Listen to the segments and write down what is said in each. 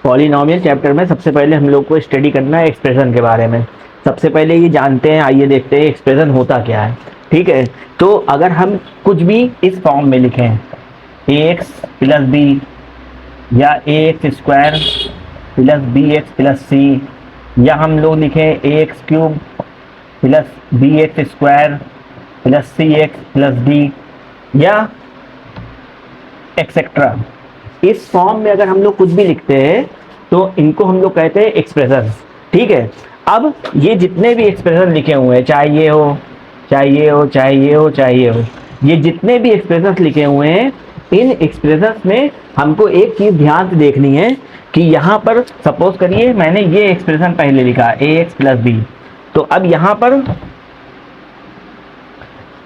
Polynomial chapter में सबसे पहले हम लोग को स्टडी करना है एक्सप्रेशन के बारे में। सबसे पहले ये जानते हैं, आइए देखते हैं एक्सप्रेशन होता क्या है। ठीक है, तो अगर हम कुछ भी इस फॉर्म में लिखें ax प्लस बी या ax square plus B x plus C, या हम लोग लिखें ax cube plus B X square plus C X plus D, या एक्सेट्रा, इस फॉर्म में अगर हम लोग कुछ भी लिखते हैं तो इनको हम लोग कहते हैं एक्सप्रेशन। ठीक है, अब ये जितने भी एक्सप्रेशन लिखे हुए हैं, चाहे ये हो चाहे ये हो चाहे ये हो चाहे ये हो, ये जितने भी एक्सप्रेशन लिखे हुए हैं, इन एक्सप्रेशन में हमको एक चीज ध्यान से देखनी है कि यहाँ पर सपोज करिए मैंने ये एक्सप्रेशन पहले लिखा ax प्लस बी, तो अब यहाँ पर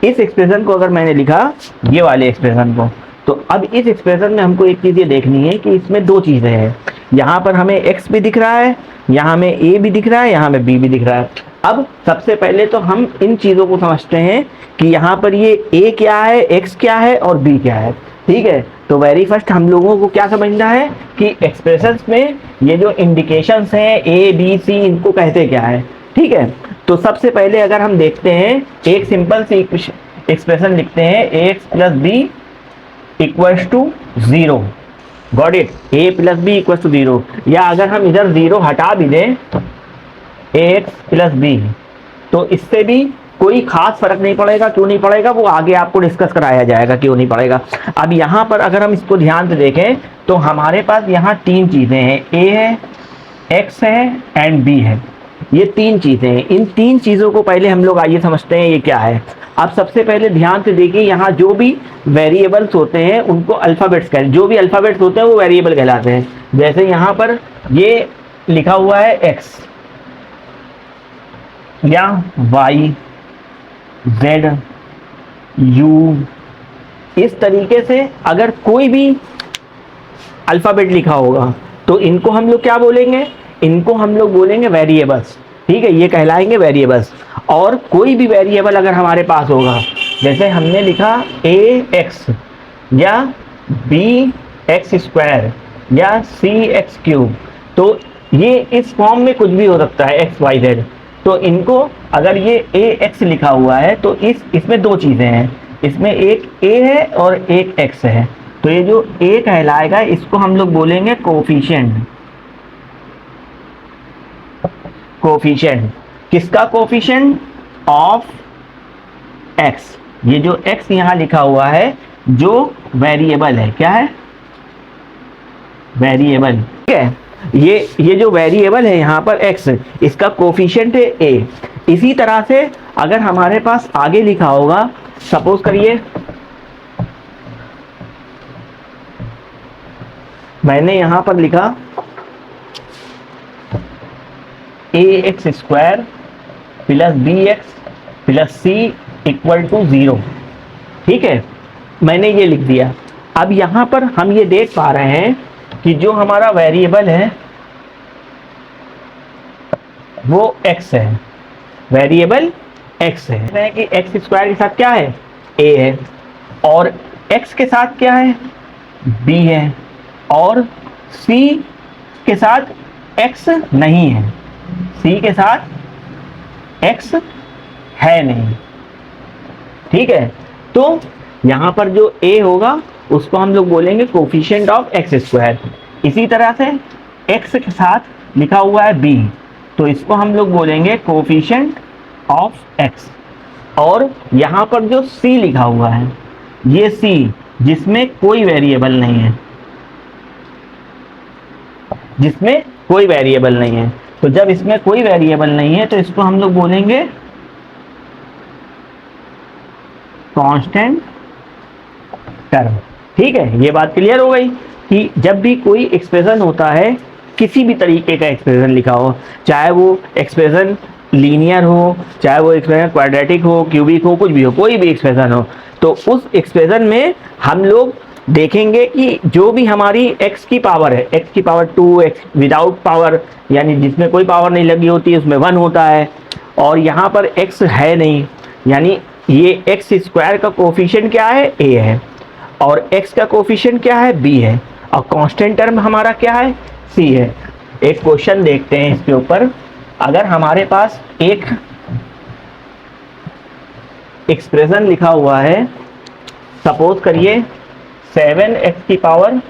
इस एक्सप्रेशन को अगर मैंने लिखा ये वाले एक्सप्रेशन को, तो अब इस एक्सप्रेशन में हमको एक चीज़ ये देखनी है कि इसमें दो चीज़ें हैं। यहाँ पर हमें x भी दिख रहा है, यहाँ हमें a भी दिख रहा है, यहाँ हमें b भी दिख रहा है। अब सबसे पहले तो हम इन चीज़ों को समझते हैं कि यहाँ पर ये a क्या है, x क्या है और b क्या है। ठीक है, तो वेरी फर्स्ट हम लोगों को क्या समझना है कि एक्सप्रेशंस में ये जो इंडिकेशंस हैं a b c, इनको कहते क्या है। ठीक है, तो सबसे पहले अगर हम देखते हैं एक सिंपल सी एक्सप्रेशन लिखते हैं ax plus b equals to 0, got it, a plus b equals to 0, या अगर हम इधर 0 हटा भी दें ax प्लस बी, तो इससे भी कोई खास फर्क नहीं पड़ेगा। क्यों नहीं पड़ेगा, वो आगे आपको डिस्कस कराया जाएगा क्यों नहीं पड़ेगा। अब यहाँ पर अगर हम इसको ध्यान से देखें तो हमारे पास यहाँ तीन चीज़ें हैं, a है, x है एंड b है। ये तीन चीज़ें हैं, इन तीन चीज़ों को पहले हम लोग आइए समझते हैं ये क्या है। अब सबसे पहले ध्यान से देखिए, यहाँ जो भी वेरिएबल्स होते हैं उनको अल्फ़ाबेट्स कहते हैं, जो भी अल्फ़ाबेट्स होते हैं वो वेरिएबल कहलाते हैं। जैसे यहाँ पर ये लिखा हुआ है x या y z u, इस तरीके से अगर कोई भी अल्फ़ाबेट लिखा होगा तो इनको हम लोग क्या बोलेंगे, इनको हम लोग बोलेंगे वेरिएबल्स। ठीक है, ये कहलाएंगे वेरिएबल्स। और कोई भी वेरिएबल अगर हमारे पास होगा, जैसे हमने लिखा ax या bx स्क्वायर या cx क्यूब, तो ये इस फॉर्म में कुछ भी हो सकता है x y z। तो इनको अगर ये ax लिखा हुआ है तो इसमें दो चीज़ें हैं, इसमें एक a है और एक x है। तो ये जो a कहलाएगा इसको हम लोग बोलेंगे कोफिशिएंट। कोफिशिएंट किसका, कोफिशिएंट ऑफ x। ये जो x यहाँ लिखा हुआ है जो वेरिएबल है, क्या है, वेरिएबल। ठीक है, ये जो वेरिएबल है यहाँ पर x, इसका कोफिशिएंट है a। इसी तरह से अगर हमारे पास आगे लिखा होगा, सपोज करिए मैंने यहाँ पर लिखा ax square plus B x plus c equal to 0। ठीक है, मैंने ये लिख दिया। अब यहाँ पर हम ये देख पा रहे हैं कि जो हमारा वेरिएबल है वो x है, वेरिएबल x है कि x स्क्वायर के साथ क्या है, a है, और x के साथ क्या है, b है, और c के साथ x नहीं है, c के साथ x है नहीं। ठीक है, तो यहाँ पर जो a होगा उसको हम लोग बोलेंगे कोफिशिएंट ऑफ एक्स स्क्वायर। इसी तरह से x के साथ लिखा हुआ है b, तो इसको हम लोग बोलेंगे कोफिशिएंट ऑफ x। और यहाँ पर जो c लिखा हुआ है, ये c जिसमें कोई वेरिएबल नहीं है, जिसमें कोई वेरिएबल नहीं है, तो जब इसमें कोई वेरिएबल नहीं है तो इसको हम लोग बोलेंगे कांस्टेंट टर्म। ठीक है, ये बात क्लियर हो गई कि जब भी कोई एक्सप्रेशन होता है, किसी भी तरीके का एक्सप्रेशन लिखा हो, चाहे वो एक्सप्रेशन लीनियर हो, चाहे वो एक्सप्रेशन क्वाड्रेटिक हो, क्यूबिक हो, कुछ भी हो, कोई भी एक्सप्रेशन हो, तो उस एक्सप्रेशन में हम लोग देखेंगे कि जो भी हमारी x की पावर है, x की पावर 2, x विदाउट पावर यानी जिसमें कोई पावर नहीं लगी होती है उसमें 1 होता है, और यहाँ पर x है नहीं, यानी ये x स्क्वायर का कोफिशिएंट क्या है, a है, और x का कोफिशिएंट क्या है, b है, और कांस्टेंट टर्म हमारा क्या है, सी है। एक क्वेश्चन देखते हैं इसके ऊपर। अगर हमारे पास एक एक्सप्रेशन लिखा हुआ है, सपोज करिए 7x की power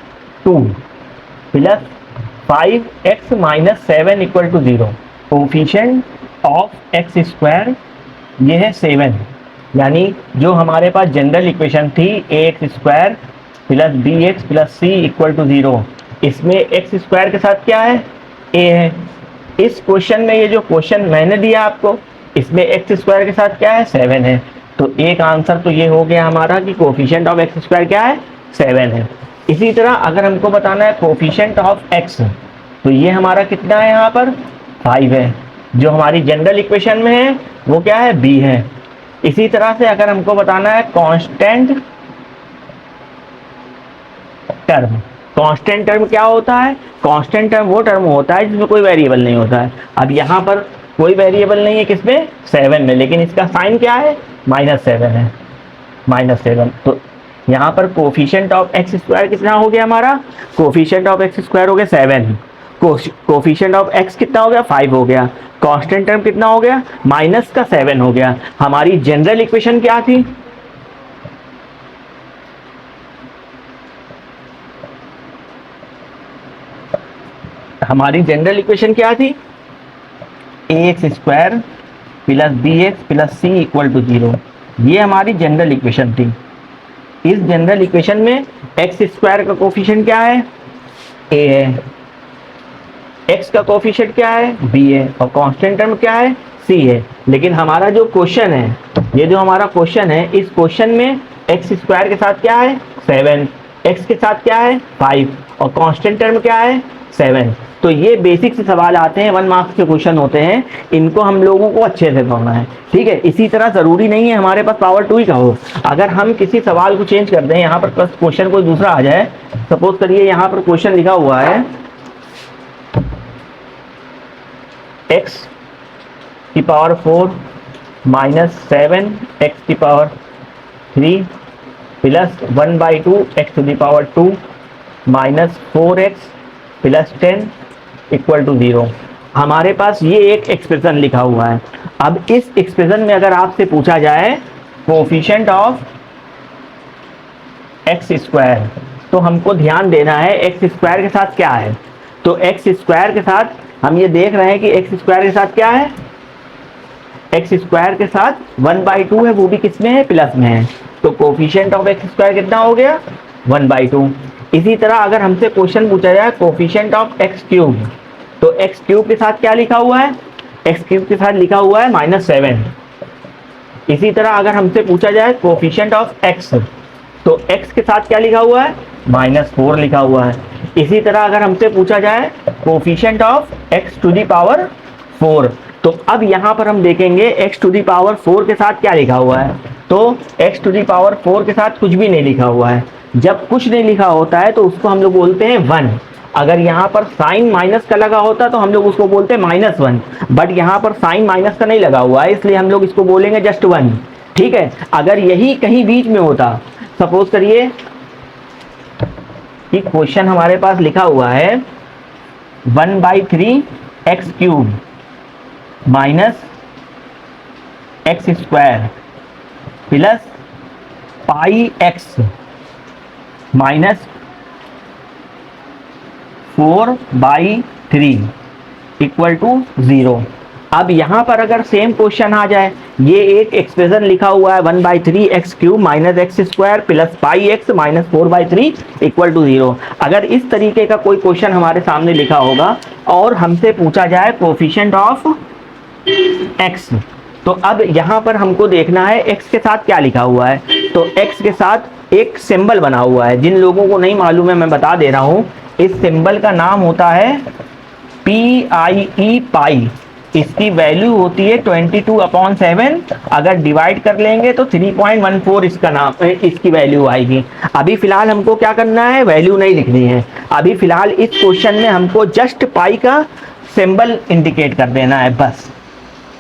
2 plus 5x minus 7 equal to 0, coefficient of x square ये है 7, यानी जो हमारे पास जनरल इक्वेशन थी ax square plus bx plus c equal to 0, इसमें एक्स स्क्वायर के साथ क्या है, a है। इस क्वेश्चन में ये जो क्वेश्चन मैंने दिया आपको, इसमें एक्स स्क्वायर के साथ क्या है, 7 है। तो एक आंसर तो ये हो गया हमारा कि कोफिशिएंट ऑफ एक्स स्क्वायर क्या है, 7 है। इसी तरह अगर हमको बताना है कोफिशिएंट ऑफ एक्स, तो ये हमारा कितना है, यहाँ पर 5 है। जो हमारी जनरल इक्वेशन में है वो क्या है, b है। इसी तरह से अगर हमको बताना है कांस्टेंट टर्म, कांस्टेंट टर्म क्या होता है, कांस्टेंट टर्म वो टर्म होता है जिसमें कोई वेरिएबल नहीं होता है। अब यहाँ पर कोई वेरिएबल नहीं है किसमें, 7 में, लेकिन इसका साइन क्या है, -7 है, -7। तो यहाँ पर कोफिशिएंट ऑफ एक्स स्क्वायर कितना हो गया हमारा, कोफिशिएंट ऑफ एक्स स्क्वायर हो गया 7, कोफिशिएंट ऑफ एक्स कितना हो गया, 5 हो गया, कांस्टेंट टर्म कितना हो गया, -7 हो गया। हमारी जनरल इक्वेशन क्या थी, हमारी जनरल इक्वेशन क्या थी, ax square plus bx plus c equal to 0, ये हमारी जनरल इक्वेशन थी। इस जनरल इक्वेशन में एक्स स्क्वायर का कोफिशिएंट क्या है, a है, x का कोफिशिएंट क्या है, b है, और कांस्टेंट टर्म क्या है, c है। लेकिन हमारा जो क्वेश्चन है, ये जो हमारा क्वेश्चन है, इस क्वेश्चन में एक्स स्क्वायर के साथ क्या है, 7, x के साथ क्या है, 5, और कांस्टेंट टर्म क्या है, 7। तो ये बेसिक से सवाल आते हैं, 1 मार्क्स के क्वेश्चन होते हैं, इनको हम लोगों को अच्छे से पढ़ना है, ठीक है। इसी तरह ज़रूरी नहीं है हमारे पास पावर 2 ही का हो, अगर हम किसी सवाल को चेंज कर दें, यहाँ पर क्वेश्चन कोई दूसरा आ जाए, सपोज करिए यहाँ पर क्वेश्चन लिखा हुआ है x की पावर 4 माइनस 7 x की power 3 plus 1/2 x to the power 2 minus 4x plus 10 equal to 0। हमारे पास ये एक एक्सप्रेशन लिखा हुआ है। अब इस एक्सप्रेशन में अगर आपसे पूछा जाए कोफिशिएंट ऑफ एक्स स्क्वायर, तो हमको ध्यान देना है एक्स स्क्वायर के साथ क्या है। तो एक्स स्क्वायर के साथ हम ये देख रहे हैं कि एक्स स्क्वायर के साथ क्या है, एक्स स्क्वायर के साथ 1/2 है, वो भी किस में है, प्लस में है। तो कोफिशिएंट ऑफ एक्स स्क्वायर कितना हो गया, 1/2। इसी तरह अगर हमसे क्वेश्चन पूछा जाए कोफिशिएंट ऑफ एक्स क्यूब, तो एक्स क्यूब के साथ क्या लिखा हुआ है, एक्स क्यूब के साथ लिखा हुआ है -7। इसी तरह अगर हमसे पूछा जाए कोफिशिएंट ऑफ एक्स, तो एक्स के साथ क्या लिखा हुआ है, -4 लिखा हुआ है। इसी तरह अगर हमसे पूछा जाए coefficient of x to the power 4, तो अब यहाँ पर हम देखेंगे x टू दी पावर 4 के साथ क्या लिखा हुआ है। तो x टू दी पावर 4 के साथ कुछ भी नहीं लिखा हुआ है। जब कुछ नहीं लिखा होता है तो उसको हम लोग बोलते हैं 1। अगर यहाँ पर साइन माइनस का लगा होता तो हम लोग उसको बोलते हैं -1, बट यहाँ पर साइन माइनस का नहीं लगा हुआ है, इसलिए हम लोग इसको बोलेंगे जस्ट 1, ठीक है। अगर यही कहीं बीच में होता, सपोज करिए कि क्वेश्चन हमारे पास लिखा हुआ है 1/3 x cube minus x square plus pi x minus 4/3 equal to 0। अब यहाँ पर अगर सेम क्वेश्चन आ जाए, ये एक एक्सप्रेशन लिखा हुआ है 1/3 x cube minus x square plus pi x minus 4/3 equal to 0। अगर इस तरीके का कोई क्वेश्चन हमारे सामने लिखा होगा और हमसे पूछा जाए कोफिशिएंट ऑफ एक्स, तो अब यहाँ पर हमको देखना है एक्स के साथ क्या लिखा हुआ है। तो एक्स के साथ एक सिंबल बना हुआ है, जिन लोगों को नहीं मालूम है मैं बता दे रहा हूँ। इस सिंबल का नाम होता है PIE पाई। इसकी वैल्यू होती है 22/7। अगर डिवाइड कर लेंगे तो 3.14 इसका नाम, इसकी वैल्यू आएगी। अभी फिलहाल हमको क्या करना है, वैल्यू नहीं लिखनी है। अभी फिलहाल इस क्वेश्चन में हमको जस्ट पाई का सिंबल इंडिकेट कर देना है बस,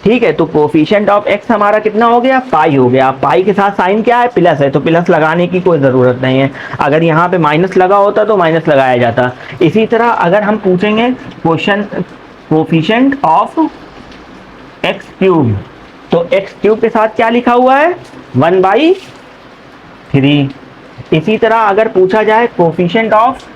ठीक है, तो कोफिशिएंट ऑफ एक्स हमारा कितना हो गया, पाई हो गया। पाई के साथ साइन क्या है, प्लस है, तो प्लस लगाने की कोई ज़रूरत नहीं है। अगर यहाँ पे माइनस लगा होता तो माइनस लगाया जाता। इसी तरह अगर हम पूछेंगे question coefficient of x cube, तो एक्स क्यूब के साथ क्या लिखा हुआ है, 1/3। इसी तरह अगर पूछा जाए कोफिशिएंट ऑफ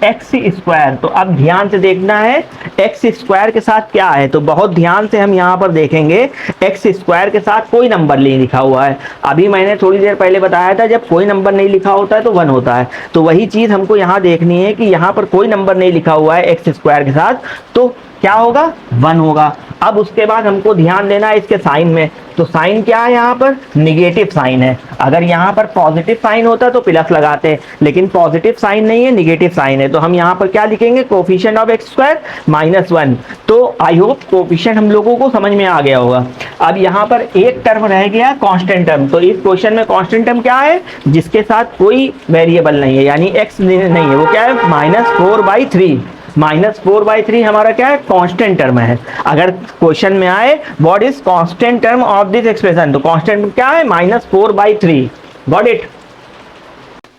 एक्स स्क्वायर, तो अब ध्यान से देखना है एक्स स्क्वायर के साथ क्या है, तो बहुत ध्यान से हम यहाँ पर देखेंगे। एक्स स्क्वायर के साथ कोई नंबर नहीं लिखा हुआ है। अभी मैंने थोड़ी देर पहले बताया था जब कोई नंबर नहीं लिखा होता है तो 1 होता है, तो वही चीज़ हमको यहाँ देखनी है कि यहाँ पर कोई नंबर नहीं लिखा हुआ है एक्स स्क्वायर के साथ, तो क्या होगा, 1 होगा। अब उसके बाद हमको ध्यान देना है इसके साइन में, तो साइन क्या है, यहाँ पर निगेटिव साइन है। अगर यहाँ पर पॉजिटिव साइन होता तो प्लस लगाते, लेकिन पॉजिटिव साइन नहीं है, निगेटिव साइन है, तो हम यहाँ पर क्या लिखेंगे, कोफिशिएंट ऑफ एक्स स्क्वायर -1। तो आई होप कोफिशिएंट हम लोगों को समझ में आ गया होगा। अब यहाँ पर एक टर्म रह गया कांस्टेंट टर्म, तो इस क्वेश्चन में कांस्टेंट टर्म क्या है, जिसके साथ कोई वेरिएबल नहीं है, यानी एक्स नहीं है, वो क्या है, -4/3। -4/3 हमारा क्या है, कांस्टेंट टर्म है। अगर क्वेश्चन में आए what is constant term of this expression, तो कांस्टेंट क्या है, -4/3। Got it.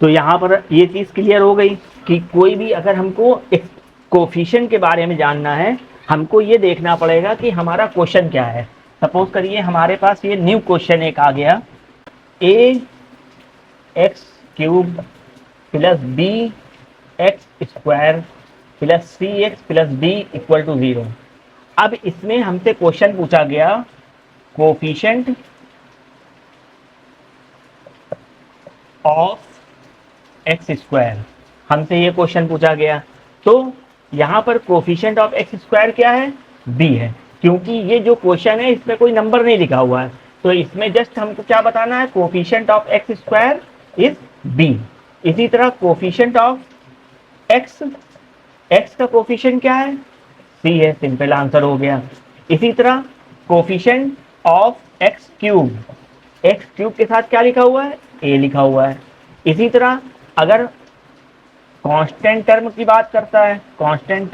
तो यहाँ पर ये चीज क्लियर हो गई कि कोई भी अगर हमको कोफिशिएंट के बारे में जानना है, हमको ये देखना पड़ेगा कि हमारा क्वेश्चन क्या है। सपोज करिए हमारे पास ये न्यू क्वेश्चन एक आ गया, ax³ + bx² + cx + d = 0। अब इसमें हमसे क्वेश्चन पूछा गया कोफिशिएंट ऑफ x², हमसे ये क्वेश्चन पूछा गया। तो यहाँ पर कोफिशिएंट ऑफ x² क्या है, b है, क्योंकि ये जो क्वेश्चन है इसमें कोई नंबर नहीं लिखा हुआ है, तो इसमें जस्ट हमको क्या बताना है, coefficient of x² is b। इसी तरह कोफिशिएंट ऑफ x का कोफिशिएंट क्या है, c है, सिंपल आंसर हो गया। इसी तरह कोफिशिएंट ऑफ x³ के साथ क्या लिखा हुआ है, a लिखा हुआ है। इसी तरह अगर कांस्टेंट टर्म की बात करता है, कांस्टेंट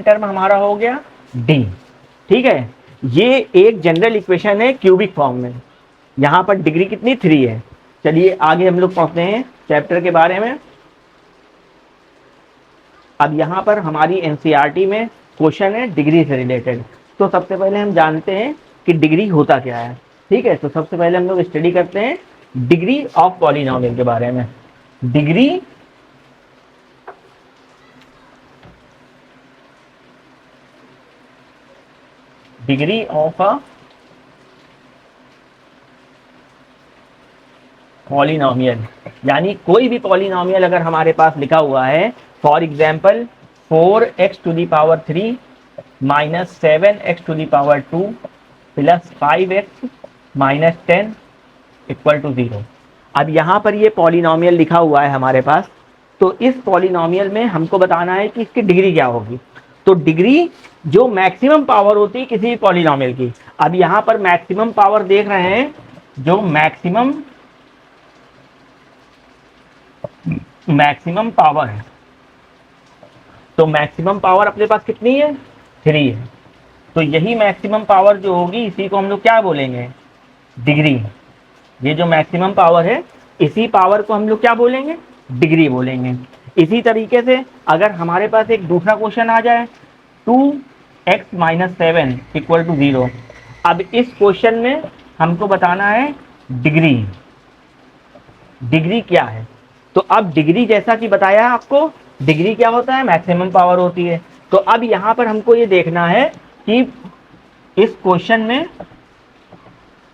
टर्म हमारा हो गया d। ठीक है, ये एक जनरल इक्वेशन है क्यूबिक फॉर्म में, यहाँ पर डिग्री कितनी, 3 है। चलिए आगे हम लोग पढ़ते हैं चैप्टर के बारे में। अब यहाँ पर हमारी एनसीईआरटी में क्वेश्चन है डिग्री से रिलेटेड, तो सबसे पहले हम जानते हैं कि डिग्री होता क्या है। ठीक है, तो सबसे पहले हम लोग स्टडी करते हैं डिग्री ऑफ पॉलिनोमियल के बारे में। डिग्री ऑफ अ पॉलिनोमियल, यानी कोई भी पॉलिनोमियल अगर हमारे पास लिखा हुआ है, for example 4x⁻³ -7x⁻² + 5x - 10 = 0। अब यहाँ पर ये पॉलिनोमियल लिखा हुआ है हमारे पास, तो इस पॉलिनोमियल में हमको बताना है कि इसकी डिग्री क्या होगी। तो डिग्री जो मैक्सिमम पावर होती है किसी भी पॉलिनोमियल की, अब यहाँ पर मैक्सिमम पावर देख रहे हैं, जो मैक्सिमम पावर है, तो मैक्सिमम पावर अपने पास कितनी है, 3 है। तो यही मैक्सिमम पावर जो होगी इसी को हम लोग क्या बोलेंगे, डिग्री। ये जो मैक्सिमम पावर है इसी पावर को हम लोग क्या बोलेंगे, डिग्री बोलेंगे। इसी तरीके से अगर हमारे पास एक दूसरा क्वेश्चन आ जाए 2x - 7 = 0, अब इस क्वेश्चन में हमको बताना है डिग्री क्या है। तो अब डिग्री जैसा कि बताया आपको, डिग्री क्या होता है, मैक्सिमम पावर होती है। तो अब यहाँ पर हमको ये देखना है कि इस क्वेश्चन में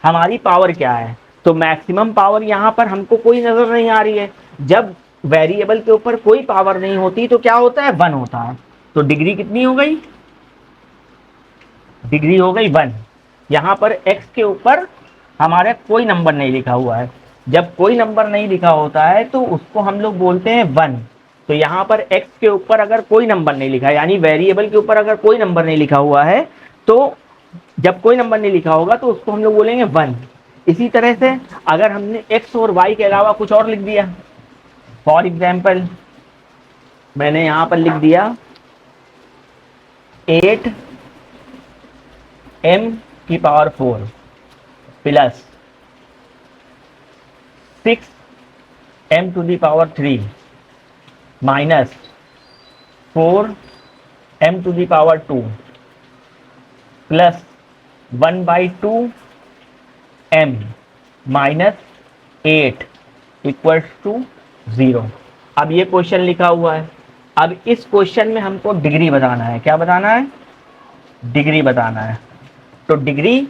हमारी पावर क्या है। तो मैक्सिमम पावर यहाँ पर हमको कोई नजर नहीं आ रही है। जब वेरिएबल के ऊपर कोई पावर नहीं होती तो क्या होता है, 1 होता है। तो डिग्री कितनी हो गई, डिग्री हो गई 1। यहाँ पर x के ऊपर हमारे कोई नंबर नहीं लिखा हुआ है। जब कोई नंबर नहीं लिखा होता है तो उसको हम लोग बोलते हैं 1। तो यहाँ पर x के ऊपर अगर कोई नंबर नहीं लिखा है, यानी वेरिएबल के ऊपर अगर कोई नंबर नहीं लिखा हुआ है, तो जब कोई नंबर नहीं लिखा होगा तो उसको हम लोग बोलेंगे 1। इसी तरह से अगर हमने x और y के अलावा कुछ और लिख दिया, फॉर एग्जाम्पल मैंने यहाँ पर लिख दिया 8 m की power 4 plus 6m to the power 3 minus 4m to the power 2 plus 1/2m minus 8 equals to 0। अब ये क्वेश्चन लिखा हुआ है। अब इस क्वेश्चन में हमको डिग्री बताना है। क्या बताना है? डिग्री बताना है। तो डिग्री,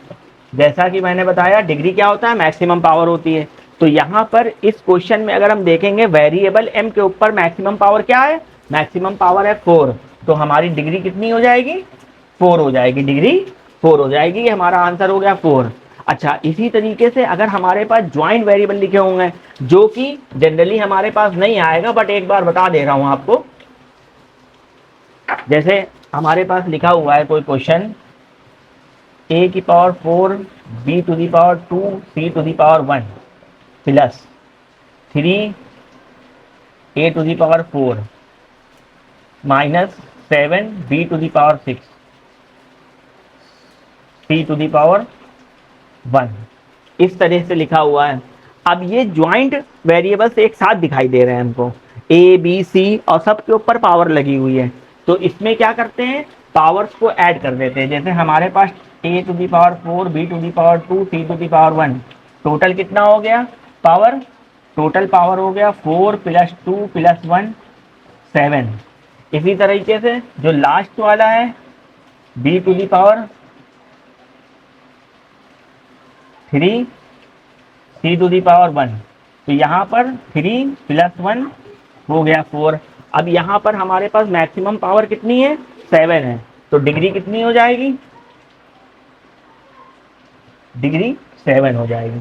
जैसा कि मैंने बताया, डिग्री क्या होता है? मैक्सिमम पावर होती है। तो यहाँ पर इस क्वेश्चन में अगर हम देखेंगे वेरिएबल m के ऊपर मैक्सिमम पावर क्या है? मैक्सिमम पावर है 4। तो हमारी डिग्री कितनी हो जाएगी? 4 हो जाएगी। डिग्री 4 हो जाएगी। ये हमारा आंसर हो गया 4। अच्छा, इसी तरीके से अगर हमारे पास ज्वाइंट वेरिएबल लिखे होंगे, जो कि जनरली हमारे पास नहीं आएगा, बट एक बार बता दे रहा हूं आपको। जैसे हमारे पास लिखा हुआ है कोई क्वेश्चन, a की power 4 b to the power 2 c to the power 1 plus 3 a to the power 4 minus 7 b to the power 6 c to the power 1, इस तरह से लिखा हुआ है। अब ये ज्वाइंट वेरिएबल्स एक साथ दिखाई दे रहे हैं हमको, ए बी सी, और सब के ऊपर पावर लगी हुई है। तो इसमें क्या करते हैं? पावर्स को ऐड कर देते हैं। जैसे हमारे पास a to the power 4 b to the power 2 c to the power 1, total कितना हो गया पावर? टोटल पावर हो गया 4 प्लस 2 प्लस 1 7। इसी तरीके से जो लास्ट वाला है b to the power 3 c to the power 1, तो यहाँ पर 3 प्लस 1 हो गया 4। अब यहाँ पर हमारे पास मैक्सिमम पावर कितनी है? 7 है। तो डिग्री कितनी हो जाएगी? डिग्री 7 हो जाएगी।